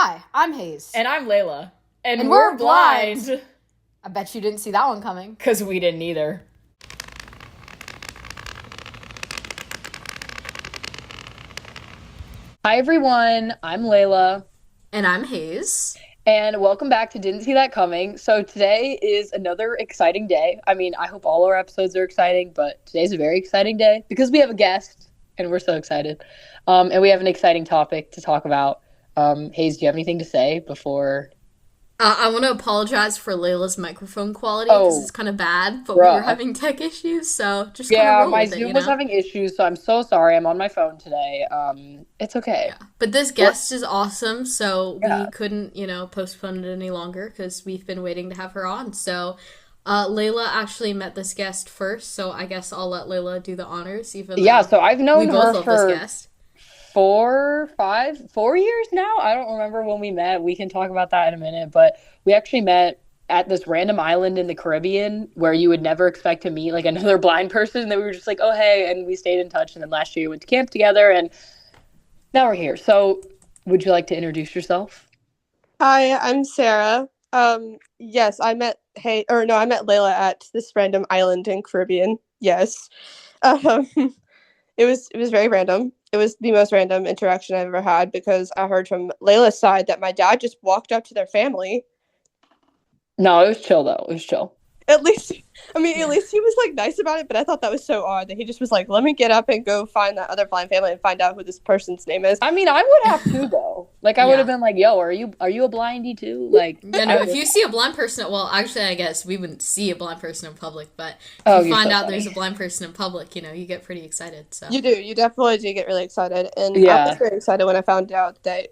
Hi, I'm Hayes. And I'm Layla. And we're we're blind. blind. I bet you didn't see that one coming. Because we didn't either. Hi, everyone. I'm Layla. And I'm Hayes. And welcome back to Didn't See That Coming. So today is another exciting day. I mean, I hope all our episodes are exciting, but today's a very exciting day because we have a guest, and we're so excited. And we have an exciting topic to talk about. Hayes, do you have anything to say before... I want to apologize for Layla's microphone quality because it's kind of bad, but we were having tech issues, so just kind of roll my with Zoom it, was having issues, so I'm so sorry. I'm on my phone today. It's okay. Yeah. But this guest is awesome, so we couldn't, postpone it any longer because we've been waiting to have her on. So Layla actually met this guest first, so I guess I'll let Layla do the honors. So I've known her for this guest. 4 years now. I don't remember when we met. We can talk about that in a minute, but we actually met at this random island in the Caribbean where you would never expect to meet like another blind person. And then we were just like, oh, hey. And we stayed in touch. And then last year we went to camp together and now we're here. So would you like to introduce yourself? Hi, I'm Sarah. Yes, I met Layla at this random island in Caribbean. Yes. It was very random. It was the most random interaction I've ever had because I heard from Layla's side that my dad just walked up to their family. No, it was chill though. It was chill. At least he was like nice about it, but I thought that was so odd that he just was like, let me get up and go find that other blind family and find out who this person's name is. I mean, I would have too though. Like I would have been like, yo, are you a blindy too? Like if you see a blind person, well, actually I guess we wouldn't see a blind person in public, but if you find out there's a blind person in public, you get pretty excited. So you definitely do get really excited. And I was very excited when I found out that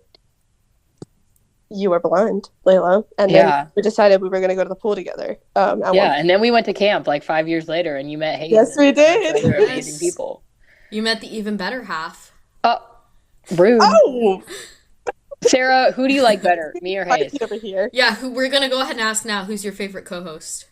you were blind, Layla, and then we decided we were going to go to the pool together. And then we went to camp like 5 years later, and you met Hayden. Yes, we did. Other amazing people. You met the even better half. Rude. Oh, Sarah, who do you like better, me or Hayes? Over here. Yeah, we're going to go ahead and ask now. Who's your favorite co-host?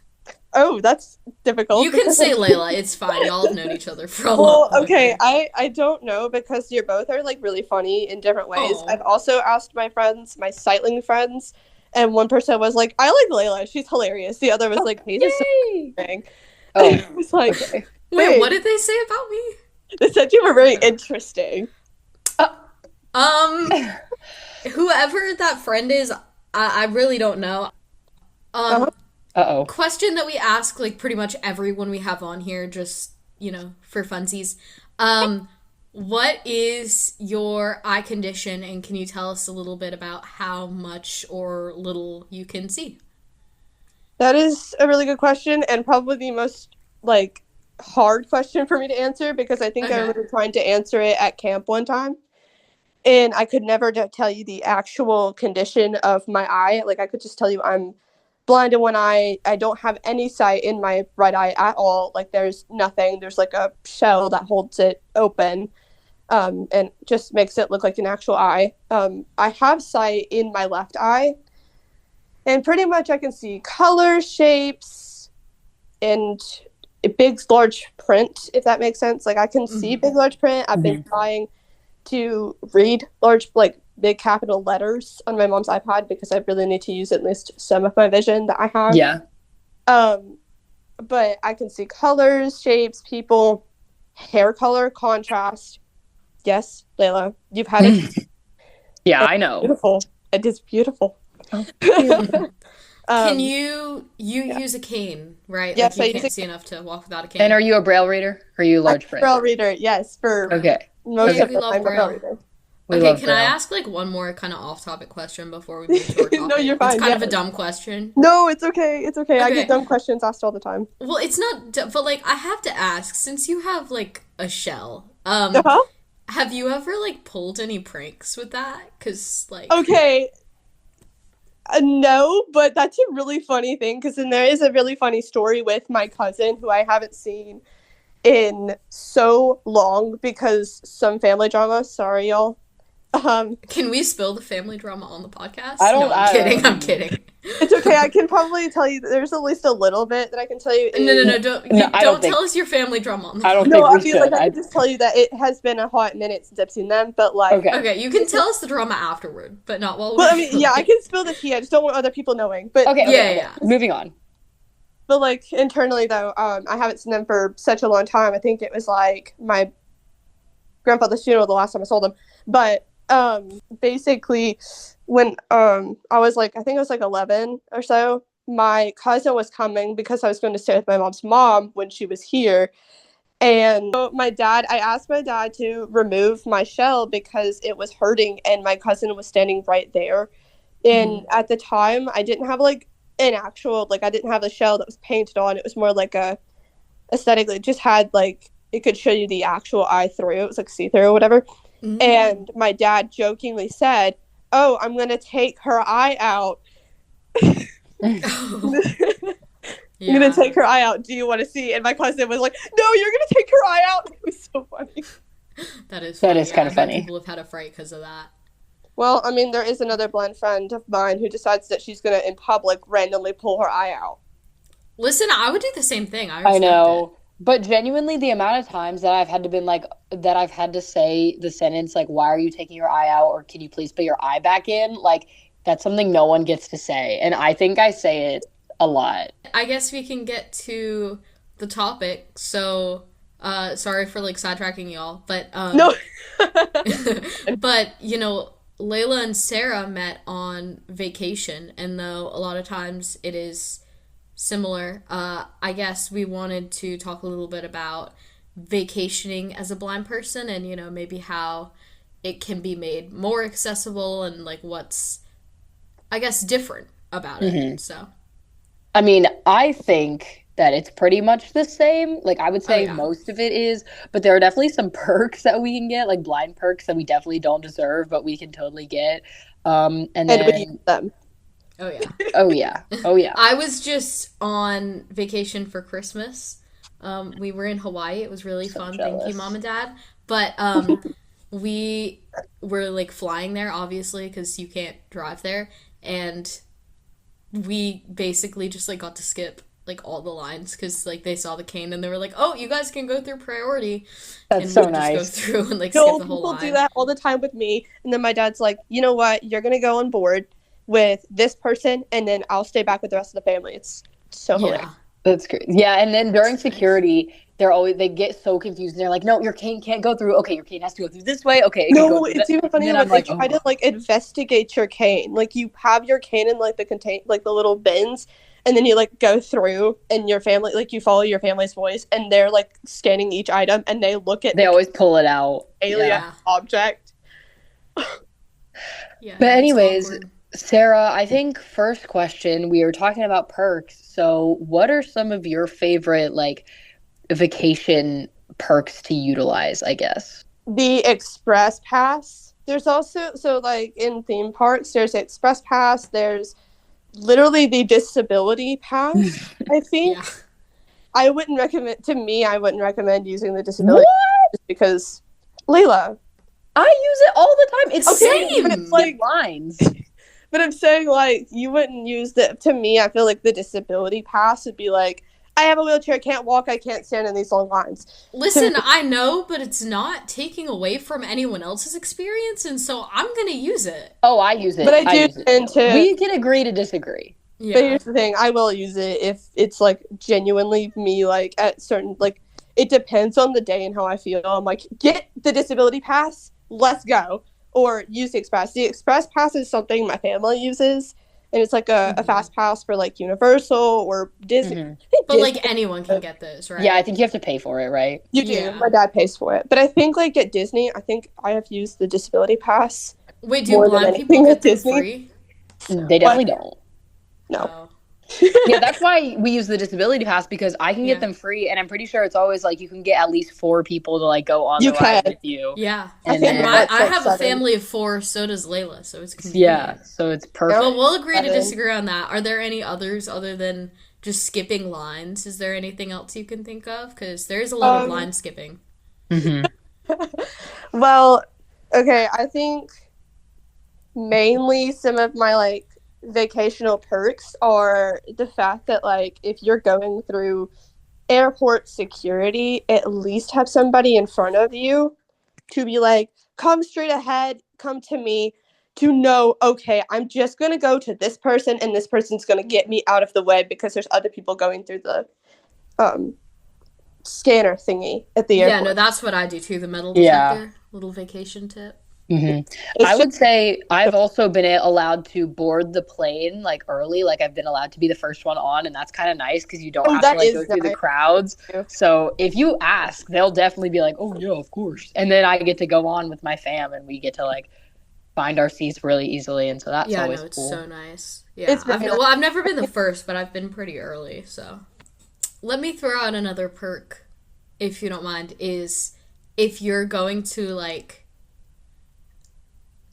Oh, that's difficult. You can say Layla. It's fine. Y'all have known each other for a long time. Okay. I don't know because you both are like really funny in different ways. Oh. I've also asked my friends, my sightling friends, and one person was like, I like Layla. She's hilarious. The other was like, he's just so thing. I was like, wait, what did they say about me? They said you were very interesting. Whoever that friend is, I really don't know. Question that we ask like pretty much everyone we have on here, just for funsies. What is your eye condition, and can you tell us a little bit about how much or little you can see? That is a really good question, and probably the most hard question for me to answer because I think I remember trying to answer it at camp one time, and I could never tell you the actual condition of my eye. Like I could just tell you I'm blind in one eye. I don't have any sight in my right eye at all. Like there's nothing. There's like a shell that holds it open, and just makes it look like an actual eye. I have sight in my left eye, and pretty much I can see color, shapes, and big, large print, if that makes sense. Like I can see big, large print. I've been trying to read big capital letters on my mom's iPad because I really need to use at least some of my vision that I have. Yeah. But I can see colors, shapes, people, hair color, contrast. Yes, Layla, you've had it. Yeah, I know. Beautiful. It is beautiful. Oh, can you use a cane, right? Yes, you can't see enough to walk without a cane. And are you a Braille reader? Or are you a large print? Braille reader, yes. Most of the time, Braille reader. Can I ask one more kind of off-topic question before we move to our topic? No, you're fine. It's kind of a dumb question. No, it's okay. It's okay. I get dumb questions asked all the time. Well, it's not, but I have to ask, since you have a shell, have you ever pulled any pranks with that? Because okay. No, but that's a really funny thing because then there is a really funny story with my cousin who I haven't seen in so long because some family drama. Sorry, y'all. Can we spill the family drama on the podcast? I don't- No, I'm kidding. I'm kidding. It's okay. I can probably tell you. There's at least a little bit that I can tell you. No. I don't think- tell us your family drama on the I don't podcast. No, I think we mean, like, should. I can just tell you that it has been a hot minute since I've seen them, but like, Okay. Okay, you can tell us the drama afterward, but not while we're well, I mean, yeah, I can spill the tea. I just don't want other people knowing. But Okay. Yeah. Moving on. But like internally though, I haven't seen them for such a long time. I think it was like my grandfather's funeral the last time I saw them. But basically when I was like, I think I was like 11 or so, my cousin was coming because I was going to stay with my mom's mom when she was here. And so I asked my dad to remove my shell because it was hurting and my cousin was standing right there. And at the time I didn't have like an actual, like I didn't have a shell that was painted on. It was more like a aesthetically, it just had like, it could show you the actual eye through. It was like see-through or whatever. And my dad jokingly said, "Oh, I'm going to take her eye out." I'm going to take her eye out. Do you want to see? And my cousin was like, "No, you're going to take her eye out." It was so funny. That is That funny. is kind of I bet funny. People have had a fright because of that. Well, I mean, there is another blind friend of mine who decides that she's going to, in public, randomly pull her eye out. Listen, I would do the same thing. I I respect know. But genuinely, the amount of times that I've had to say the sentence, like, why are you taking your eye out? Or can you please put your eye back in? Like, that's something no one gets to say. And I think I say it a lot. I guess we can get to the topic. So, sorry for like sidetracking y'all, but No. but you know, Layla and Sarah met on vacation, and though a lot of times it is similar, I guess we wanted to talk a little bit about vacationing as a blind person, and you know, maybe how it can be made more accessible and like what's, I guess, different about it. So I mean, I think that it's pretty much the same. Like, I would say yeah. most of it is, but there are definitely some perks that we can get, like blind perks that we definitely don't deserve, but we can totally get. And And then, we use them. oh yeah. oh yeah. I was just on vacation for Christmas. We were in Hawaii. It was really fun. Thank jealous. you, Mom and Dad. But we were like flying there, obviously, because you can't drive there. And we basically just like got to skip like all the lines because like they saw the cane and they were like, "Oh, you guys can go through priority." That's and so we would nice. just go through and like No, skip the whole people line. do that all the time with me. And then my dad's like, "You know what? You're going to go on board with this person, and then I'll stay back with the rest of the family." It's so hilarious. Yeah. That's great. Yeah, and then during security, they get so confused. They're like, "No, your cane can't go through. Okay, your cane has to go through this way. Okay, it can go No, through it's that." even funnier And when then they I'm try to like investigate your cane. Like you have your cane in like the little bins, and then you like go through, and your family like you follow your family's voice, and they're like scanning each item, and they look at They the always pull it out. alien Yeah. object. Yeah. But it's anyways, awkward. Sarah, I think first question, we were talking about perks. So what are some of your favorite like vacation perks to utilize, I guess? The express pass. There's also like in theme parks, there's the express pass. There's literally the disability pass. I think Yeah. I wouldn't recommend using the disability just because Layla. I use it all the time. It's Okay, Same. but it's like lines. But I'm saying, like, you wouldn't use the. To me, I feel like the disability pass would be like, I have a wheelchair, can't walk, I can't stand in these long lines. Listen, I know, but it's not taking away from anyone else's experience, and so I'm gonna use it. Oh, I use it. But I do use it. tend to. We can agree to disagree. But Yeah. here's the thing, I will use it if it's like genuinely me, like at certain, like, it depends on the day and how I feel. I'm like, get the disability pass, let's go. Or use the express. The express pass is something my family uses, and it's like a fast pass for like Universal or Disney. Mhm. I think But Disney- like anyone can get this, right? Yeah, I think you have to pay for it, right? you do. Yeah. My dad pays for it, but I think like at Disney, I think I have used the disability pass. Wait, do More than blind anything people with get them Disney. free? They definitely don't. No. Oh. Yeah, that's why we use the disability pass because I can Yeah. get them free, and I'm pretty sure it's always like you can get at least 4 people to like go on You the ride can. with you. Yeah. And I think then- that's I like have a 7. family of 4, so does Layla, so it's convenient. Yeah, so it's perfect. But we'll agree to 7. disagree on that. Are there any others other than just skipping lines? Is there anything else you can think of? Because there's a lot of line skipping. Mhm. Well, okay, I think mainly some of my like vacational perks are the fact that like if you're going through airport security, at least have somebody in front of you to be like, come straight ahead, come to me, to know, okay, I'm just going to go to this person and this person's going to get me out of the way because there's other people going through the um, scanner thingy at the Yeah, airport. no, that's what I do too. The metal Yeah. detector, little vacation tip. I would say I've also been allowed to board the plane like early, like I've been allowed to be the first one on, and that's kind of nice because you don't have to that like is go through the nice. crowds. So if you ask, they'll definitely be like, "Oh yeah, of course," and then I get to go on with my fam, and we get to like find our seats really easily, and so that's Yeah, always no, it's cool. so nice. Yeah, I've never been the first, but I've been pretty early. So let me throw out another perk, if you don't mind. Is if you're going to like,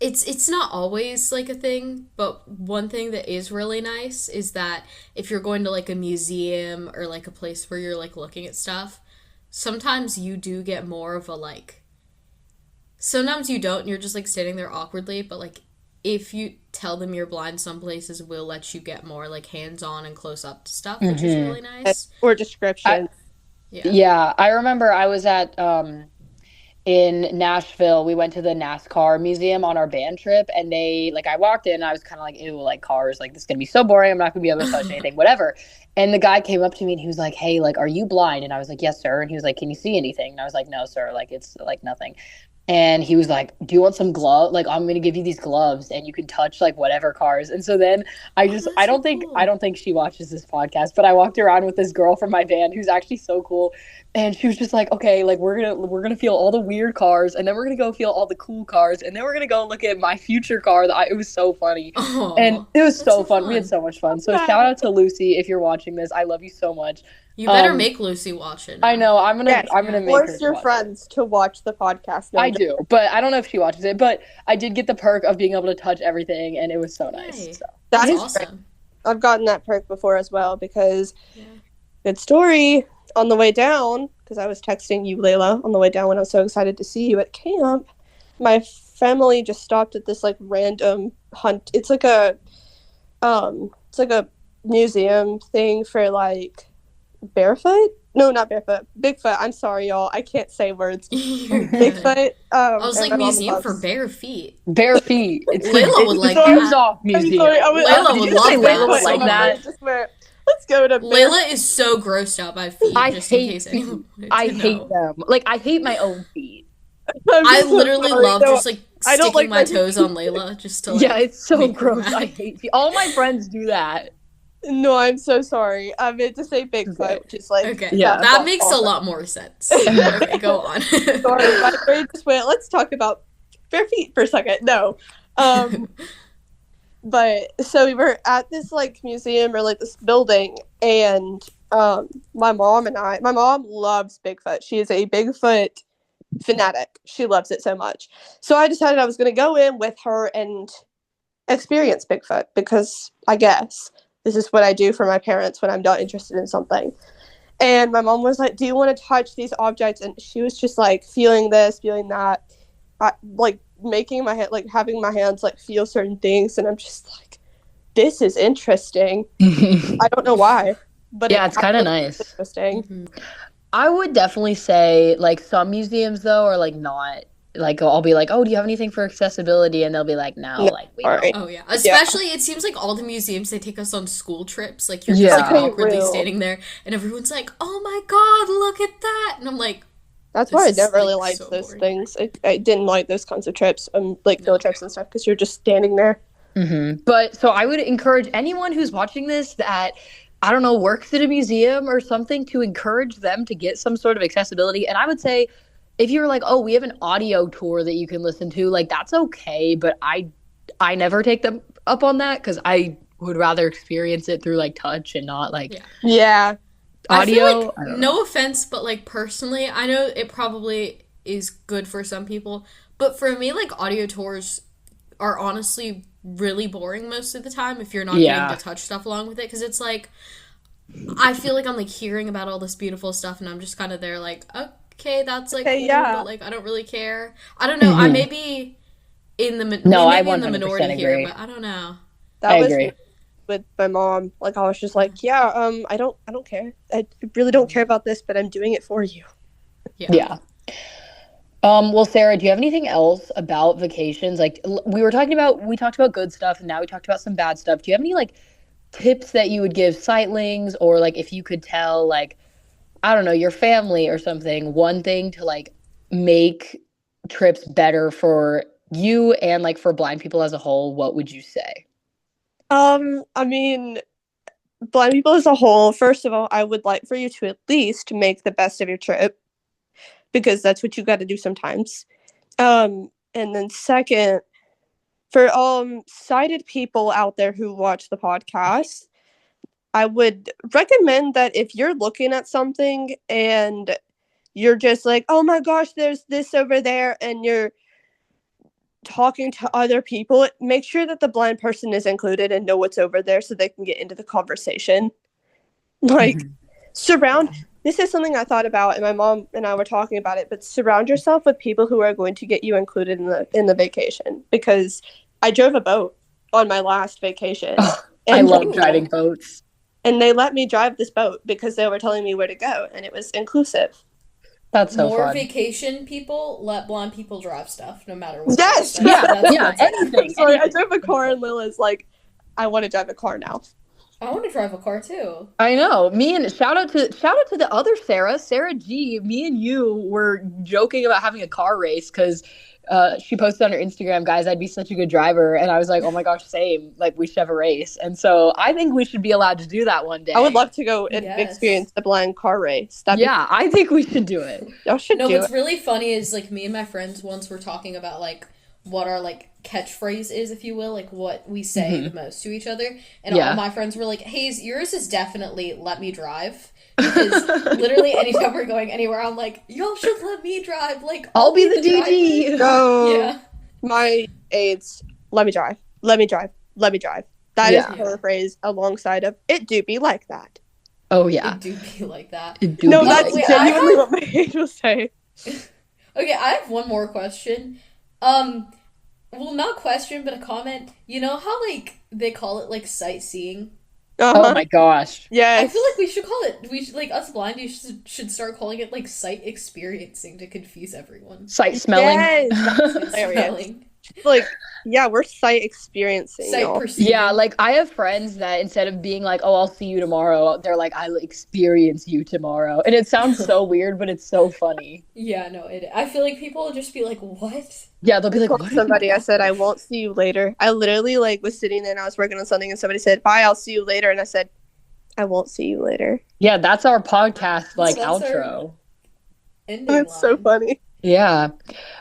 it's not always like a thing, but one thing that is really nice is that if you're going to like a museum or like a place where you're like looking at stuff, sometimes you do get more of a like, sometimes you don't and you're just like standing there awkwardly, but like if you tell them you're blind, some places will let you get more like hands-on and close-up stuff, which is really nice. Or description. Yeah, I remember I was at in Nashville. We went to the NASCAR museum on our band trip, and they like I walked in and I was kind of like, ew, like cars, like this is gonna be so boring, I'm not gonna be able to touch anything, whatever. And the guy came up to me and he was like, hey, like, are you blind? And I was like, yes, sir. And he was like, can you see anything? And I was like, no, sir, like it's like nothing. And he was like, do you want some glove? Like, I'm gonna give you these gloves and you can touch like whatever cars. And so then I That's so cool. I don't think she watches this podcast, but I walked around with this girl from my band who's actually so cool. And she was just like, okay, like we're gonna feel all the weird cars, and then we're gonna go feel all the cool cars, and then we're gonna go look at my future car. It was so funny, Aw, and it was that's so fun. We had fun. so much fun. So shout out to Lucy if you're watching this. I love you so much. You better Um, make Lucy watch it I now. know Yes, I'm gonna make her force your watch it. friends to watch the podcast. No, I do, but I don't know if she watches it. But I did get the perk of being able to touch everything, and it was so Yay. nice. So. That That's is awesome. I've gotten that perk before as well because Yeah. good story. On the way down, because I was texting you, Layla, on the way down when I was so excited to see you at camp, my family just stopped at this like random hunt. It's like a museum thing for like barefoot. No, not barefoot. Bigfoot. I'm sorry, y'all. I can't say words. You're good. Bigfoot. I was and like, my mom museum for loves- bare feet. Bare feet. It's Layla would like shoes that. off I'm museum. sorry. Layla did would you love say that Bigfoot? so like My that. brain just went, let's go to Layla is so grossed out by feet, I just in hate case feet. anyone wanted I to hate know. them. Like I hate my own feet. I literally love just like I don't sticking like my my toes on Layla just to like. Yeah, it's so make her gross. mad. I hate feet. All my friends do that. No, I'm so sorry. I meant to say Bigfoot, Okay. which is like Okay, Yeah. that makes a lot more sense. Okay, go on. Sorry, my brain just went. Let's talk about bare feet for a second. No, but so we were at this like museum or like this building, and my mom loves Bigfoot. She is a Bigfoot fanatic. She loves it so much. So I decided I was going to go in with her and experience Bigfoot because I guess this is what I do for my parents when I'm not interested in something. And my mom was like, do you want to touch these objects? And she was just like feeling this, feeling that, like making my hand, like having my hands like feel certain things. And I'm just like, this is interesting. I don't know why, but Yeah, it's kind of nice. interesting. Mhm. I would definitely say like some museums though are like not like I'll be like, oh, do you have anything for accessibility? And they'll be like, no, No, like we don't. sorry. Oh yeah, especially it seems like all the museums they take us on school trips. Like you're Yeah. just like They awkwardly will. standing there, and everyone's like, "Oh my god, look at that!" And I'm like, That's This why I is, never really like, liked so those boring. things. I didn't like those kinds of trips, like field trips and stuff, because you're just standing there. But so I would encourage anyone who's watching this that I don't know works at a museum or something to encourage them to get some sort of accessibility. And I would say if you're like, oh, we have an audio tour that you can listen to, like that's okay. But I never take them up on that because I would rather experience it through like touch and not like Yeah. Yeah. I feel audio. like, I don't know. no offense, but like personally, I know it probably is good for some people, but for me, like audio tours are honestly really boring most of the time if you're not Yeah. getting to touch stuff along with it, because it's like I feel like I'm like hearing about all this beautiful stuff, and I'm just kind of there like, okay, that's like Okay, cool, yeah. but like I don't really care. I don't know. I maybe in the No, I maybe in the 100% minority here, agree. but I don't know. That I was agree. with my mom. Like I was just like, yeah, I don't care. I really don't care about this, but I'm doing it for you. Yeah. Well, Sarah, do you have anything else about vacations? Like we talked about good stuff and now we talked about some bad stuff. Do you have any like tips that you would give sightlings, or like if you could tell like, I don't know, your family or something, one thing to like make trips better for you and like for blind people as a whole, what would you say? I mean, blind people as a whole, first of all, I would like for you to at least make the best of your trip because that's what you got to do sometimes. And then second, for sighted people out there who watch the podcast, I would recommend that if you're looking at something and you're just like, oh my gosh, there's this over there, and you're talking to other people, make sure that the blind person is included and know what's over there so they can get into the conversation. Like, this is something I thought about, and my mom and I were talking about it, but surround yourself with people who are going to get you included in the vacation, because I drove a boat on my last vacation. I love driving boats. And they let me drive this boat because they were telling me where to go, and it was inclusive. That's so More fun. vacation people let blind people drive stuff, no matter what. Yes, anything. Sorry, I drove a car, and Lila's like, I want to drive a car now. I want to drive a car too. I know. Me and shout out to the other Sarah G. Me and you were joking about having a car race because she posted on her Instagram, guys, I'd be such a good driver, and I was like, oh my gosh, same. Like we should have a race, and so I think we should be allowed to do that one day. I would love to go and experience the blind car race. I think we should do it. Y'all should. No, what's really funny is like me and my friends once were talking about like what our like catchphrase is, if you will, like what we say the most to each other, and all my friends were like, Hayes, yours is definitely let me drive, because literally anytime we're going anywhere I'm like, y'all should let me drive, like I'll be the DD. No, my aides, let me drive, that is her phrase alongside of it do be like that. Oh yeah, it do be like that. No, that's genuinely what my aide will say. Okay, I have one more question. Well, not question, but a comment. You know how, like, they call it, like, sightseeing? Oh my gosh. Yes. I feel like we should call it, like, us blind, you should start calling it, like, sight experiencing to confuse everyone. Sight smelling. Yes. Sight smelling. Like, yeah, we're sight experiencing. Sight perceiving. Yeah, like, I have friends that instead of being like, oh, I'll see you tomorrow, they're like, I'll experience you tomorrow. And it sounds so weird, but it's so funny. Yeah, no, I feel like people will just be like, what? Yeah, they'll be like, what? Somebody, I said, I won't see you later. I literally, like, was sitting there and I was working on something and somebody said, bye, I'll see you later. And I said, I won't see you later. Yeah, that's our podcast, like, outro. That's so funny. Yeah.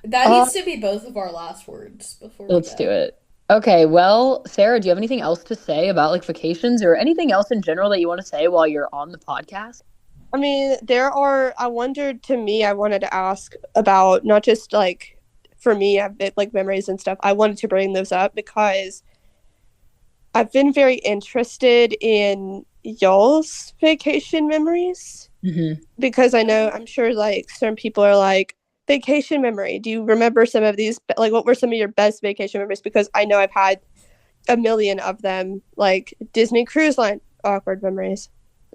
That needs to be both of our last words before we Let's do it. Okay, well, Sarah, do you have anything else to say about, like, vacations or anything else in general that you want to say while you're on the podcast? I mean, I wanted to ask about not just, like, for me, I've been, like, memories and stuff. I wanted to bring those up because I've been very interested in y'all's vacation memories. Because I'm sure, like, certain people are like, vacation memory. Do you remember some of these? Like, what were some of your best vacation memories? Because I know I've had a million of them, like Disney Cruise Line, awkward memories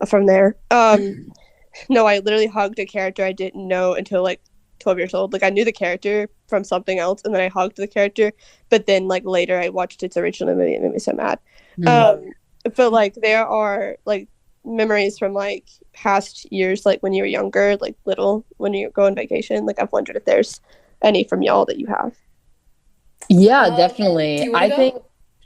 from there. No, I literally hugged a character I didn't know until like 12 years old. Like, I knew the character from something else, and then I hugged the character. But then, like, later I watched its original movie and it made me so mad. But like, there are like memories from like past years, like when you were younger, like little, when you go on vacation. Like, I've wondered if there's any from y'all that you have. Yeah, definitely. Do you wanna go? think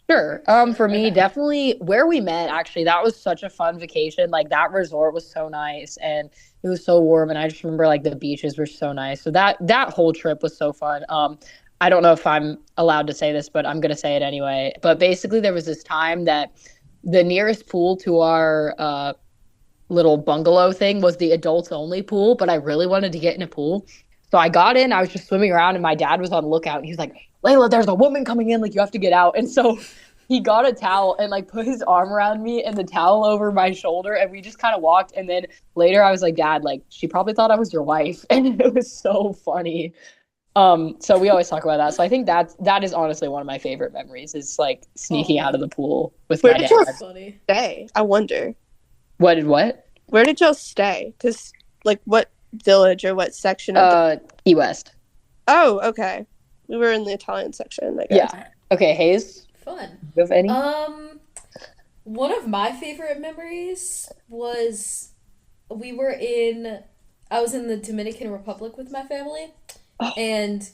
sure. For me, definitely where we met, actually, that was such a fun vacation. Like, that resort was so nice and it was so warm, and I just remember like the beaches were so nice. So that whole trip was so fun. I don't know if I'm allowed to say this, but I'm gonna say it anyway. But basically there was this time that the nearest pool to our little bungalow thing was the adults only pool, but I really wanted to get in a pool. So I got in, I was just swimming around, and my dad was on the lookout, and he was like, Layla, there's a woman coming in, like, you have to get out. And so he got a towel and like put his arm around me and the towel over my shoulder, and we just kind of walked. And then later I was like, Dad, like, she probably thought I was your wife. And it was so funny. So we always talk about that. So I think that is honestly one of my favorite memories is like sneaking out of the pool with Where my did dad. y'all That's funny. stay? I wonder. What? Where did y'all stay? Because, like, what village or what section of Key West. Oh, okay. We were in the Italian section, I guess. Yeah. Okay, Hayes, Fun. you have any? One of my favorite memories was I was in the Dominican Republic with my family, and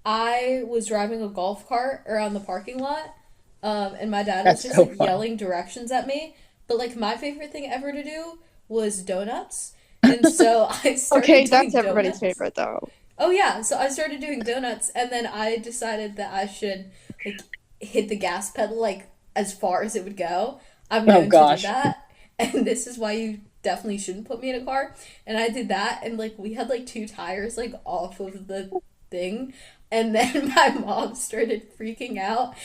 I was driving a golf cart around the parking lot, and my dad was That's just so like fun. yelling directions at me. But like my favorite thing ever to do was donuts, and so I started Okay, doing that's everybody's donuts. favorite, though. Oh yeah, so I started doing donuts, and then I decided that I should like hit the gas pedal like as far as it would go. I'm known to do gosh. that, and this is why you definitely shouldn't put me in a car. And I did that, and like we had like two tires like off of the thing, and then my mom started freaking out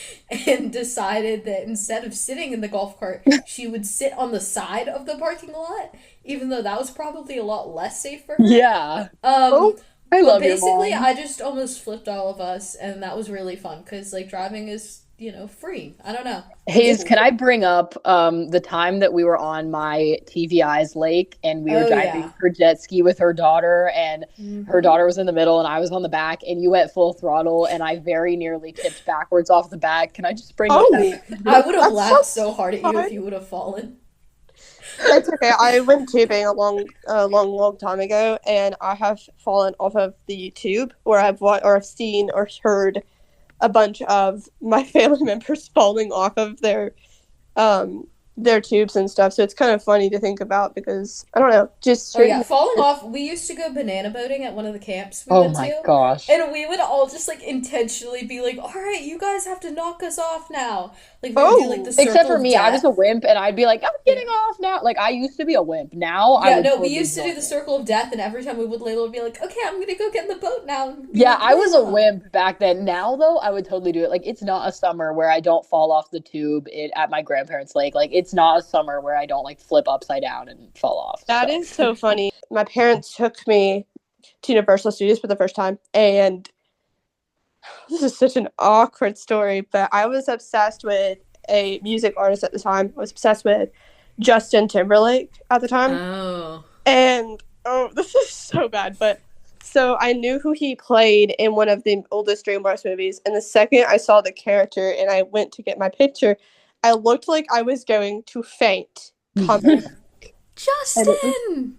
and decided that instead of sitting in the golf cart, she would sit on the side of the parking lot, even though that was probably a lot less safe for her. Yeah. Oh, I But love your basically, mom. I just almost flipped all of us, and that was really fun because like driving is free. I don't know. Hayes, can I bring up the time that we were on my TVI's lake and we were Oh, driving yeah. her jet ski with her daughter and her Mhm. daughter was in the middle and I was on the back and you went full throttle and I very nearly tipped backwards off the back. Can I just bring up that? I would have That's laughed so so hard at you if fun. you would have fallen. It's okay. I went tubing a long time ago, and I have fallen off of the tube, or I've seen or heard a bunch of my family members falling off of their tubes and stuff. So it's kind of funny to think about because I don't know, just Oh yeah, falling off. We used to go banana boating at one of the camps we Oh went my to. gosh. And we would all just like intentionally be like, "All right, you guys have to knock us off now." Like we would do like the circle Except for of me, I was death. a wimp and I'd be like, I'm getting off now. Like I used to be a wimp. Now I Yeah, would no, we totally used to do join the it. circle of death, and every time we would Layla would be like, "Okay, I'm gonna go get in the boat now." And be Yeah, like, I was a "Layla." wimp back then. Now, though, I would totally do it. Like, it's not a summer where I don't fall off the tube at my grandparents' lake. Like, it's not a summer where I don't, like, flip upside down and fall off. That So. is so funny. My parents took me to Universal Studios for the first time, and this is such an awkward story, but I was obsessed with a music artist at the time. I was obsessed with Justin Timberlake at the time. Oh. And this is so bad, but so I knew who he played in one of the oldest DreamWorks movies, and the second I saw the character and I went to get my picture, I looked like I was going to faint. Coming. Justin.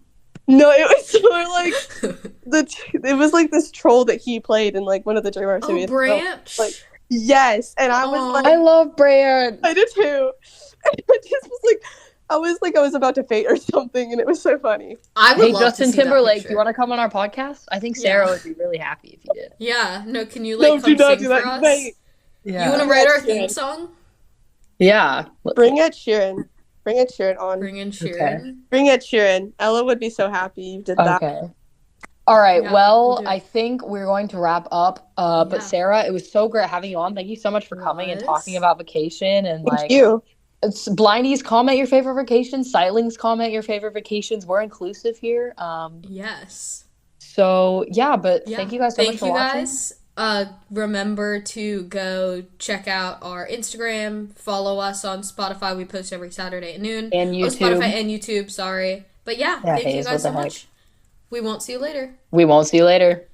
No, it was sort of like it was like this troll that he played in like one of the DreamWorks Oh, movies. So, Branch. like, yes, and I was Aw. like, I love Brand. I did too. And it just was like I was about to faint or something, and it was so funny. I would Hey, love to Justin see that Timberlake, do picture. you want to come on our podcast? I think Sarah Yeah. would be really happy if you did. Yeah. No, can you No, like do come not sing do that. for us? Wait, You want to write our theme song? Yeah. bring Ed Sheeran. Bring Ed Sheeran on. Bring in Sheeran. Bring Ed Sheeran. Ella would be so happy you did that. Okay. All right. Yeah, well, we'll do it. I think we're going to wrap up. Yeah. But Sarah, it was so great having you on. Thank you so much for coming and Was. talking about vacation and Thank like you. it's Blindies comment your favorite vacations, Sightlings comment your favorite vacations. We're inclusive here. Yes. So yeah, but Yeah. thank you guys so much Thank for you watching. guys. Remember to go check out our Instagram. Follow us on Spotify. We post every Saturday at noon. And Oh, YouTube. Spotify and YouTube. Sorry, but yeah, Yeah, thank you Hayes, guys what so the heck? much. We won't see you later. We won't see you later.